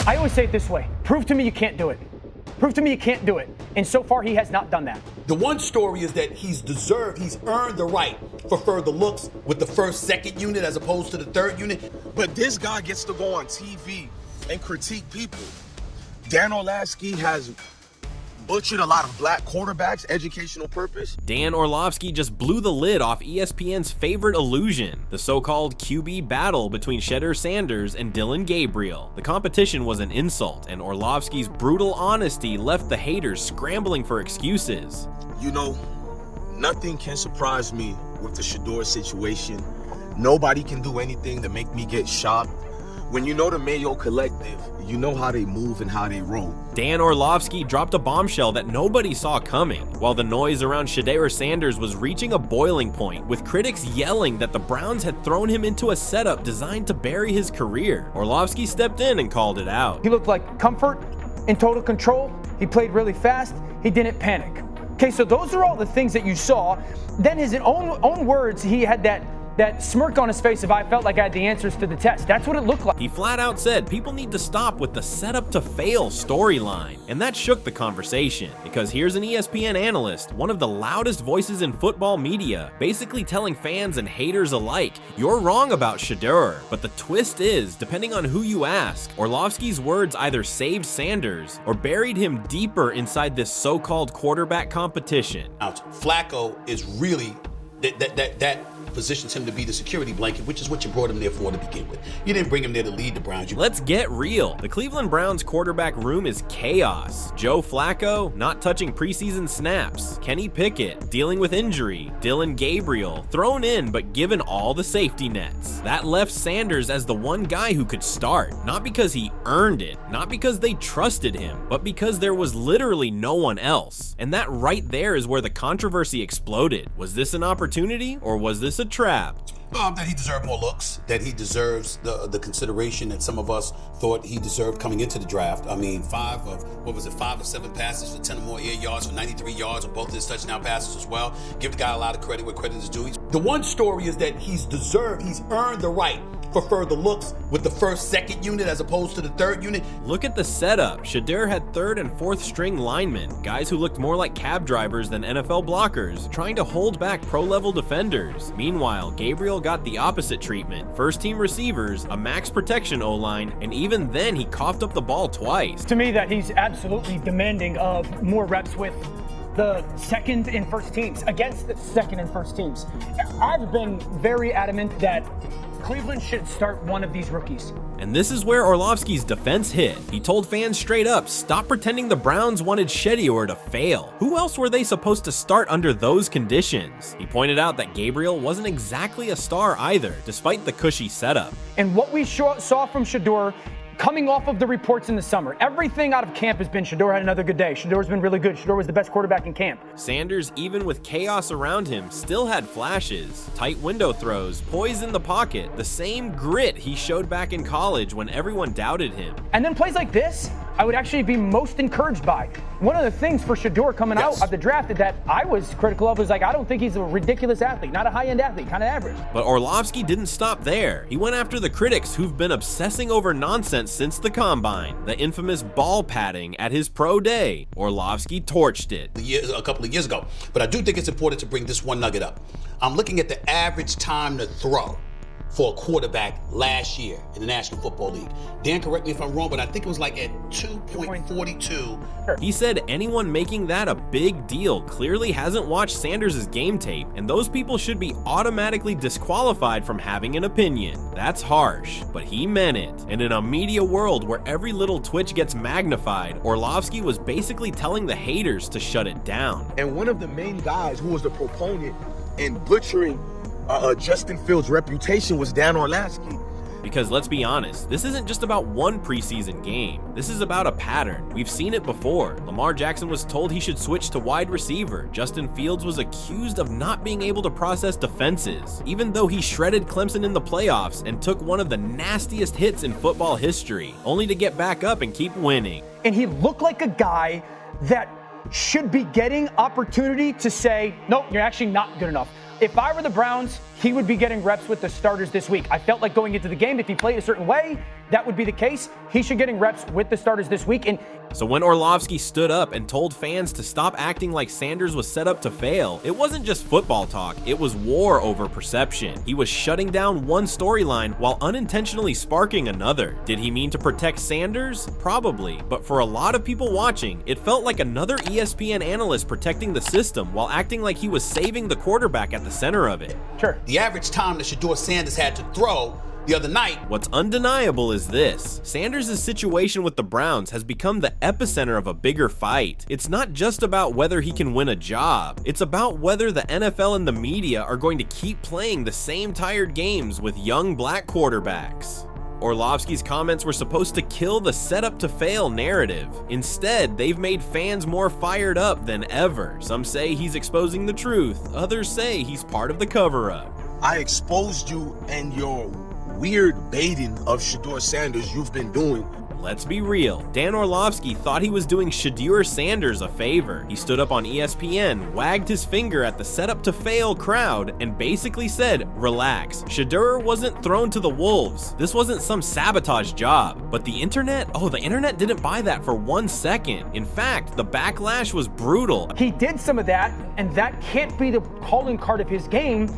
I always say it this way. Prove to me you can't do it. Prove to me you can't do it. And so far, he has not done that. The one story is that he's earned the right for further looks with the first, second unit as opposed to the third unit. But this guy gets to go on TV and critique people. Dan Orlovsky has butchered a lot of black quarterbacks, educational purpose. Dan Orlovsky just blew the lid off ESPN's favorite illusion, the so-called QB battle between Shedeur Sanders and Dillon Gabriel. The competition was an insult, and Orlovsky's brutal honesty left the haters scrambling for excuses. You know, nothing can surprise me with the Shedeur situation. Nobody can do anything to make me get shocked. When you know the Mayo Collective, you know how they move and how they roll. Dan Orlovsky dropped a bombshell that nobody saw coming, while the noise around Shedeur Sanders was reaching a boiling point, with critics yelling that the Browns had thrown him into a setup designed to bury his career. Orlovsky stepped in and called it out. He looked like comfort, in total control. He played really fast. He didn't panic. Okay, so those are all the things that you saw. Then his own words, he had that smirk on his face if I felt like I had the answers to the test. That's what it looked like. He flat out said people need to stop with the setup to fail storyline. And that shook the conversation, because here's an ESPN analyst, one of the loudest voices in football media, basically telling fans and haters alike, you're wrong about Shedeur. But the twist is, depending on who you ask, Orlovsky's words either saved Sanders or buried him deeper inside this so-called quarterback competition. Flacco is really that positions him to be the security blanket, which is what you brought him there for to begin with. You didn't bring him there to lead the Browns. Let's get real. The Cleveland Browns quarterback room is chaos. Joe Flacco not touching preseason snaps. Kenny Pickett dealing with injury. Dillon Gabriel thrown in but given all the safety nets. That left Sanders as the one guy who could start. Not because he earned it, not because they trusted him, but because there was literally no one else. And that right there is where the controversy exploded. Was this an opportunity or was this a trap? That he deserved more looks, that he deserves the consideration that some of us thought he deserved coming into the draft. I mean, 5 or 7 passes for 10 or more air yards for 93 yards on both his touchdown passes as well. Give the guy a lot of credit where credit is due. The one story is that he's earned the right for further looks with the first, second unit as opposed to the third unit. Look at the setup. Shedeur had 3rd and 4th string linemen, guys who looked more like cab drivers than NFL blockers, trying to hold back pro-level defenders. Meanwhile, Gabriel got the opposite treatment. First-team receivers, a max protection O-line, and even then he coughed up the ball twice. To me, that he's absolutely demanding of more reps with the second and first teams, against the second and first teams. I've been very adamant that Cleveland should start one of these rookies. And this is where Orlovsky's defense hit. He told fans straight up, stop pretending the Browns wanted Shedeur to fail. Who else were they supposed to start under those conditions? He pointed out that Gabriel wasn't exactly a star either, despite the cushy setup. And what we saw from Shedeur coming off of the reports in the summer, everything out of camp has been Shedeur had another good day. Shedeur's been really good. Shedeur was the best quarterback in camp. Sanders, even with chaos around him, still had flashes. Tight window throws, poise in the pocket, the same grit he showed back in college when everyone doubted him. And then plays like this, I would actually be most encouraged by. One of the things for Shedeur coming out of the draft that I was critical of was like, I don't think he's a ridiculous athlete, not a high-end athlete, kind of average. But Orlovsky didn't stop there. He went after the critics who've been obsessing over nonsense since the combine, the infamous ball padding at his pro day. Orlovsky torched it. A couple of years ago. But I do think it's important to bring this one nugget up. I'm looking at the average time to throw for a quarterback last year in the National Football League. Dan, correct me if I'm wrong, but I think it was like at 2.42. He said anyone making that a big deal clearly hasn't watched Sanders' game tape, and those people should be automatically disqualified from having an opinion. That's harsh, but he meant it. And in a media world where every little twitch gets magnified, Orlovsky was basically telling the haters to shut it down. And one of the main guys who was the proponent in butchering Justin Fields' reputation was Dan Orlovsky. Because let's be honest, this isn't just about one preseason game. This is about a pattern. We've seen it before. Lamar Jackson was told he should switch to wide receiver. Justin Fields was accused of not being able to process defenses, even though he shredded Clemson in the playoffs and took one of the nastiest hits in football history, only to get back up and keep winning. And he looked like a guy that should be getting opportunity to say, nope, you're actually not good enough. If I were the Browns, he would be getting reps with the starters this week. I felt like going into the game, if he played a certain way, that would be the case. He should getting reps with the starters this week. And so when Orlovsky stood up and told fans to stop acting like Sanders was set up to fail, it wasn't just football talk, it was war over perception. He was shutting down one storyline while unintentionally sparking another. Did he mean to protect Sanders? Probably, but for a lot of people watching, it felt like another ESPN analyst protecting the system while acting like he was saving the quarterback at the center of it. sure. The average time that Shedeur Sanders had to throw the other night. What's undeniable is this: Sanders' situation with the Browns has become the epicenter of a bigger fight. It's not just about whether he can win a job, it's about whether the NFL and the media are going to keep playing the same tired games with young black quarterbacks. Orlovsky's comments were supposed to kill the setup to fail narrative. Instead, they've made fans more fired up than ever. Some say he's exposing the truth, others say he's part of the cover-up. I exposed you and your weird baiting of Shedeur Sanders you've been doing. Let's be real, Dan Orlovsky thought he was doing Shedeur Sanders a favor. He stood up on ESPN, wagged his finger at the setup to fail crowd, and basically said, relax, Shedeur wasn't thrown to the wolves. This wasn't some sabotage job. But the internet didn't buy that for 1 second. In fact, the backlash was brutal. He did some of that, and that can't be the calling card of his game.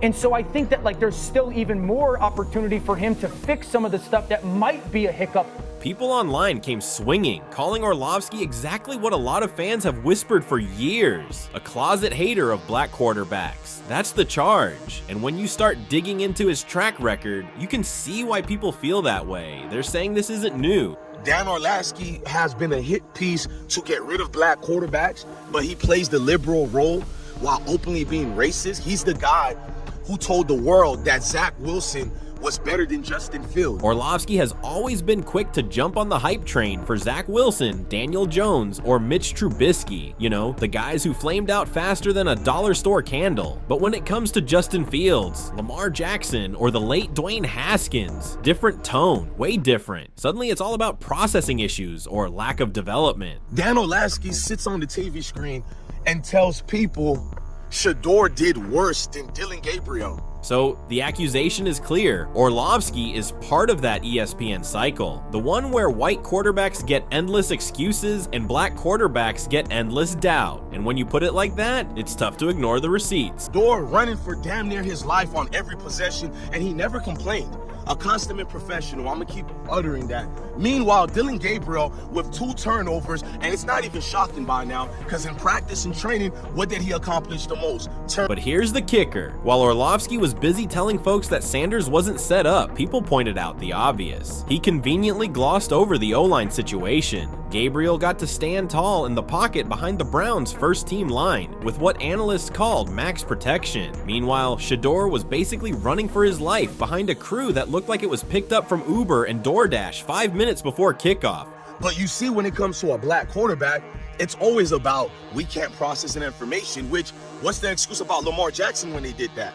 And so I think that there's still even more opportunity for him to fix some of the stuff that might be a hiccup. People online came swinging, calling Orlovsky exactly what a lot of fans have whispered for years: a closet hater of black quarterbacks. That's the charge. And when you start digging into his track record, you can see why people feel that way. They're saying this isn't new. Dan Orlovsky has been a hit piece to get rid of black quarterbacks, but he plays the liberal role while openly being racist. He's the guy who told the world that Zach Wilson was better than Justin Fields. Orlovsky has always been quick to jump on the hype train for Zach Wilson, Daniel Jones, or Mitch Trubisky. You know, the guys who flamed out faster than a dollar store candle. But when it comes to Justin Fields, Lamar Jackson, or the late Dwayne Haskins, different tone, way different. Suddenly it's all about processing issues or lack of development. Dan Orlovsky sits on the TV screen and tells people Shedeur did worse than Dylan Gabriel. So the accusation is clear. Orlovsky is part of that ESPN cycle, the one where white quarterbacks get endless excuses and black quarterbacks get endless doubt. And when you put it like that, it's tough to ignore the receipts. Shedeur running for damn near his life on every possession, and he never complained. A consummate professional, I'm gonna keep uttering that. Meanwhile, Dylan Gabriel with 2 turnovers, and it's not even shocking by now, because in practice and training, what did he accomplish the most? But here's the kicker. While Orlovsky was busy telling folks that Sanders wasn't set up, people pointed out the obvious. He conveniently glossed over the O-line situation. Gabriel got to stand tall in the pocket behind the Browns' first-team line, with what analysts called max protection. Meanwhile, Shedeur was basically running for his life behind a crew that looked like it was picked up from Uber and DoorDash 5 minutes before kickoff. But you see, when it comes to a black quarterback, it's always about, we can't process an information, which, what's the excuse about Lamar Jackson when they did that?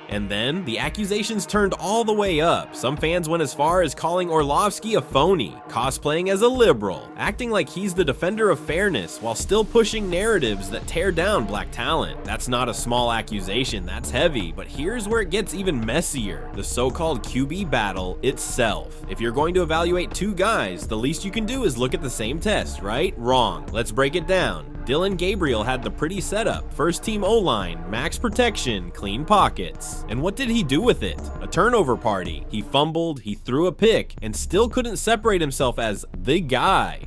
And then, the accusations turned all the way up. Some fans went as far as calling Orlovsky a phony, cosplaying as a liberal, acting like he's the defender of fairness while still pushing narratives that tear down black talent. That's not a small accusation, that's heavy, but here's where it gets even messier: the so-called QB battle itself. If you're going to evaluate 2 guys, the least you can do is look at the same test, right? Wrong. Let's break it down. Dylan Gabriel had the pretty setup: first-team O-line, max protection, clean pockets. And what did he do with it? A turnover party. He fumbled, he threw a pick, and still couldn't separate himself as the guy.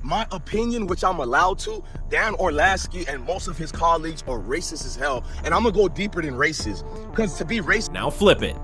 My opinion, which I'm allowed to, Dan Orlovsky and most of his colleagues are racist as hell. And I'm gonna go deeper than racist, because to be racist— Now flip it.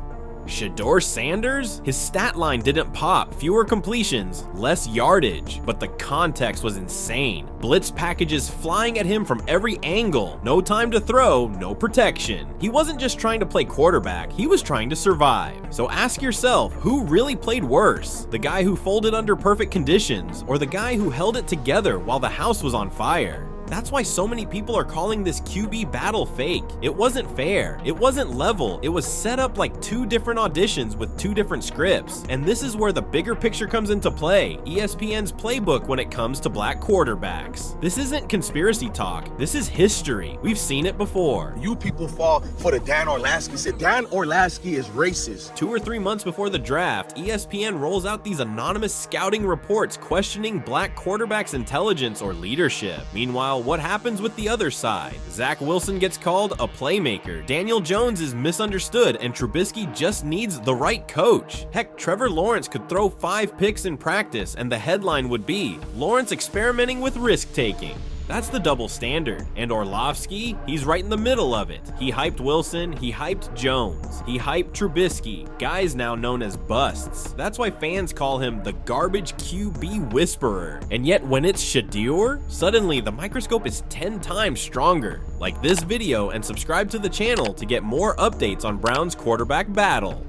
Shedeur Sanders? His stat line didn't pop. Fewer completions, less yardage, but the context was insane. Blitz packages flying at him from every angle. No time to throw, no protection. He wasn't just trying to play quarterback, he was trying to survive. So ask yourself, who really played worse? The guy who folded under perfect conditions, or the guy who held it together while the house was on fire? That's why so many people are calling this QB battle fake. It wasn't fair. It wasn't level. It was set up like 2 different auditions with 2 different scripts. And this is where the bigger picture comes into play. ESPN's playbook when it comes to black quarterbacks. This isn't conspiracy talk. This is history. We've seen it before. You people fall for the Dan Orlovsky shit. Dan Orlovsky is racist. 2 or 3 months before the draft, ESPN rolls out these anonymous scouting reports questioning black quarterbacks' intelligence or leadership. Meanwhile, what happens with the other side? Zach Wilson gets called a playmaker. Daniel Jones is misunderstood, and Trubisky just needs the right coach. Heck, Trevor Lawrence could throw 5 picks in practice, and the headline would be, Lawrence experimenting with risk-taking. That's the double standard. And Orlovsky, he's right in the middle of it. He hyped Wilson, he hyped Jones, he hyped Trubisky, guys now known as busts. That's why fans call him the garbage QB whisperer. And yet when it's Shedeur, suddenly the microscope is 10 times stronger. Like this video and subscribe to the channel to get more updates on Brown's quarterback battle.